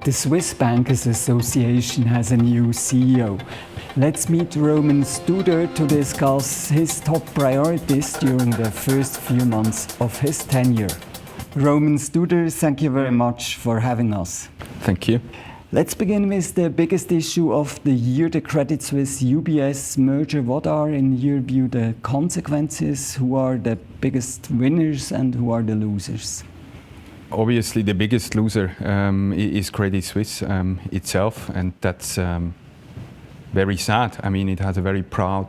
The Swiss Bankers Association has a new CEO. Let's meet Roman Studer to discuss his top priorities during the first few months of his tenure. Roman Studer, thank you very much for having us. Thank you. Let's begin with the biggest issue of the year, the Credit Suisse UBS merger. What are, in your view, the consequences? Who are the biggest winners and who are the losers? Obviously, the biggest loser is Credit Suisse itself, and that's very sad. I mean, it has a very proud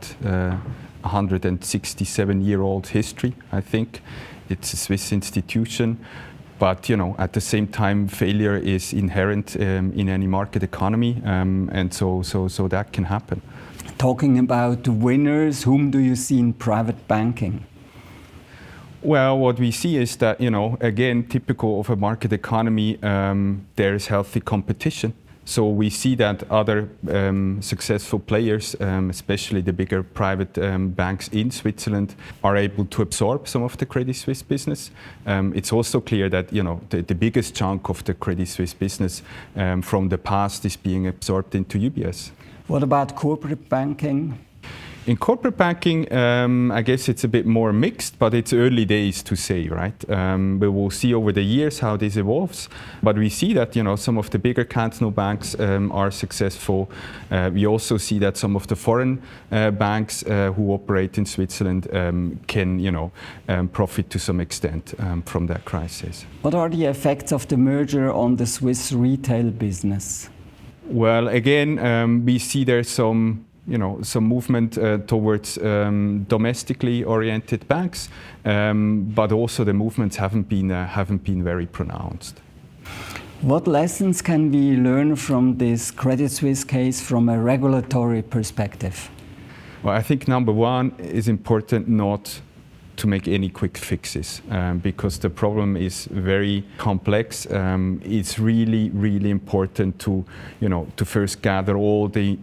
167-year-old history, I think. It's a Swiss institution, but at the same time, failure is inherent in any market economy, and so that can happen. Talking about winners, whom do you see in private banking? Well, what we see is that, again, typical of a market economy, there is healthy competition. So we see that other successful players, especially the bigger private banks in Switzerland, are able to absorb some of the Credit Suisse business. It's also clear that the biggest chunk of the Credit Suisse business from the past is being absorbed into UBS. What about corporate banking? In corporate banking, I guess it's a bit more mixed, but it's early days to say, right? We will see over the years how this evolves. But we see that, some of the bigger cantonal banks are successful. We also see that some of the foreign banks who operate in Switzerland can, profit to some extent from that crisis. What are the effects of the merger on the Swiss retail business? Well, again, we see there's some movement towards domestically oriented banks, but also the movements haven't been very pronounced. What lessons can we learn from this Credit Suisse case from a regulatory perspective? Well, I think number one is important not to make any quick fixes because the problem is very complex. It's really, really important to first gather all the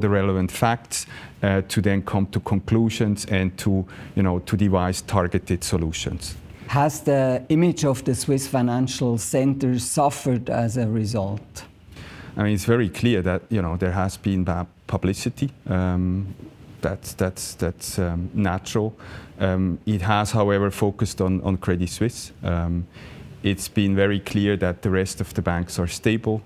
relevant facts to then come to conclusions and to devise targeted solutions. Has the image of the Swiss financial center suffered as a result? I mean, it's very clear that there has been bad publicity. That's natural. It has, however, focused on Credit Suisse. It's been very clear that the rest of the banks are stable.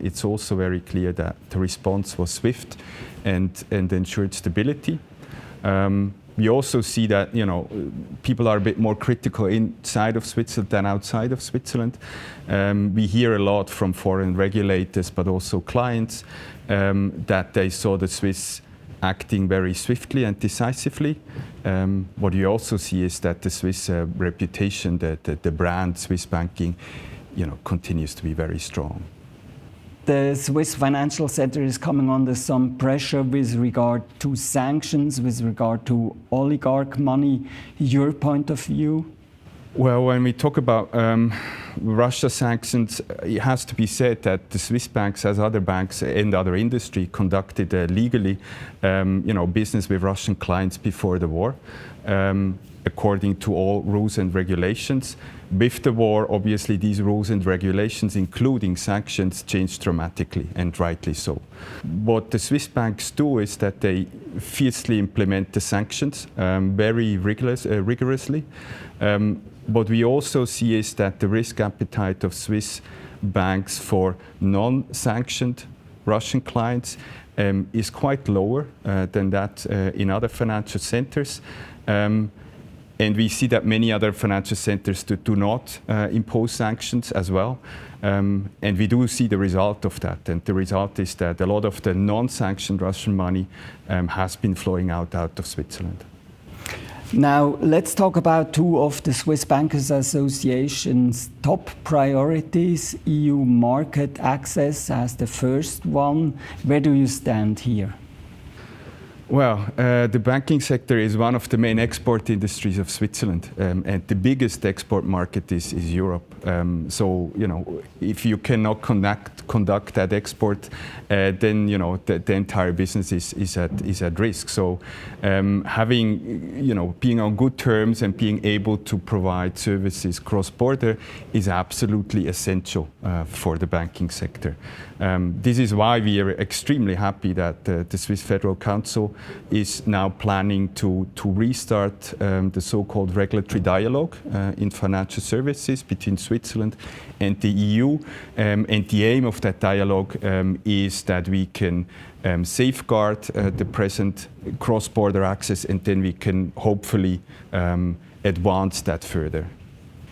It's also very clear that the response was swift and ensured stability. We also see that people are a bit more critical inside of Switzerland than outside of Switzerland. We hear a lot from foreign regulators, but also clients, that they saw the Swiss acting very swiftly and decisively. What you also see is that the Swiss reputation, the brand Swiss banking, continues to be very strong. The Swiss financial sector is coming under some pressure with regard to sanctions, with regard to oligarch money. Your point of view? Well, when we talk about Russia sanctions, it has to be said that the Swiss banks, as other banks and other industry, conducted legally, business with Russian clients before the war, according to all rules and regulations. With the war, obviously, these rules and regulations, including sanctions, changed dramatically, and rightly so. What the Swiss banks do is that they fiercely implement the sanctions very rigorously. What we also see is that the risk appetite of Swiss banks for non-sanctioned Russian clients is quite lower than that in other financial centers. And we see that many other financial centers do not impose sanctions as well. And we do see the result of that. And the result is that a lot of the non-sanctioned Russian money has been flowing out of Switzerland. Now, let's talk about two of the Swiss Bankers Association's top priorities. EU market access as the first one. Where do you stand here? Well, the banking sector is one of the main export industries of Switzerland, and the biggest export market is Europe. So, if you cannot conduct that export, then the entire business is at risk. So having being on good terms and being able to provide services cross-border is absolutely essential for the banking sector. This is why we are extremely happy that the Swiss Federal Council is now planning to restart the so-called regulatory dialogue in financial services between Switzerland and the EU. And the aim of that dialogue is that we can safeguard the present cross-border access, and then we can hopefully advance that further.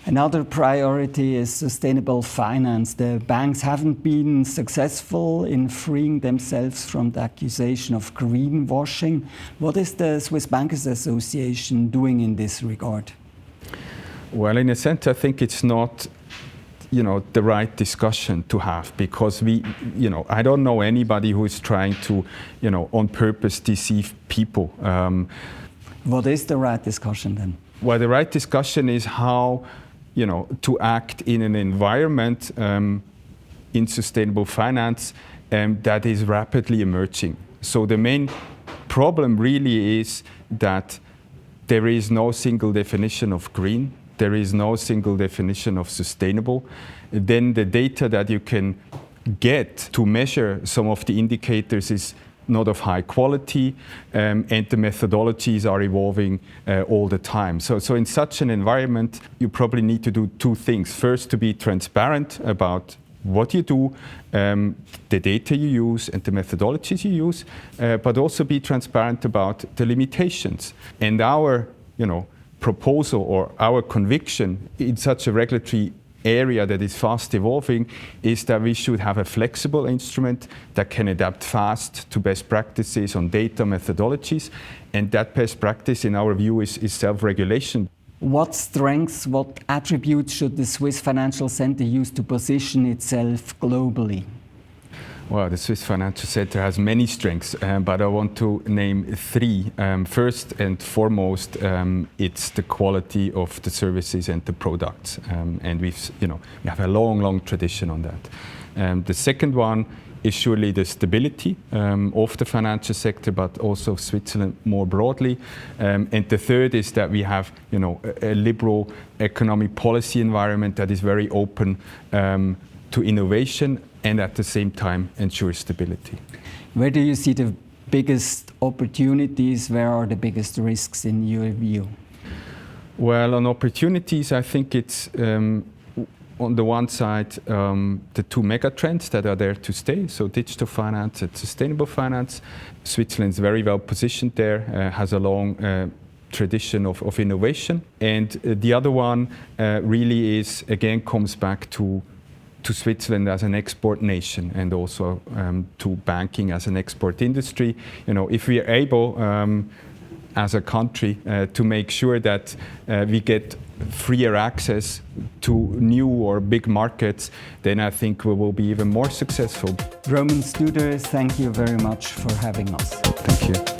Another priority is sustainable finance. The banks haven't been successful in freeing themselves from the accusation of greenwashing. What is the Swiss Bankers Association doing in this regard? Well, in a sense, I think it's not the right discussion to have, because I don't know anybody who is trying to, on purpose deceive people. What is the right discussion then? Well, the right discussion is how to act in an environment in sustainable finance that is rapidly emerging. So the main problem really is that there is no single definition of green. There is no single definition of sustainable. Then the data that you can get to measure some of the indicators is not of high quality, and the methodologies are evolving all the time. So in such an environment, you probably need to do two things. First, to be transparent about what you do, the data you use and the methodologies you use, but also be transparent about the limitations. And our proposal or our conviction in such a regulatory area that is fast evolving is that we should have a flexible instrument that can adapt fast to best practices on data methodologies, and that best practice in our view is self-regulation. What strengths, what attributes should the Swiss Financial Center use to position itself globally? Well, the Swiss Financial Center has many strengths, but I want to name three. First and foremost, it's the quality of the services and the products, and we have a long tradition on that. The second one is surely the stability of the financial sector, but also Switzerland more broadly. And the third is that we have, a liberal economic policy environment that is very open to innovation, and at the same time ensure stability. Where do you see the biggest opportunities? Where are the biggest risks in your view? Well, on opportunities, I think it's on the one side the two mega trends that are there to stay, so digital finance and sustainable finance. Switzerland is very well positioned there, has a long tradition of innovation. And the other one really is, again, comes back to Switzerland as an export nation, and also to banking as an export industry. If we are able as a country to make sure that we get freer access to new or big markets, then I think we will be even more successful. Roman Studer, thank you very much for having us. Thank you.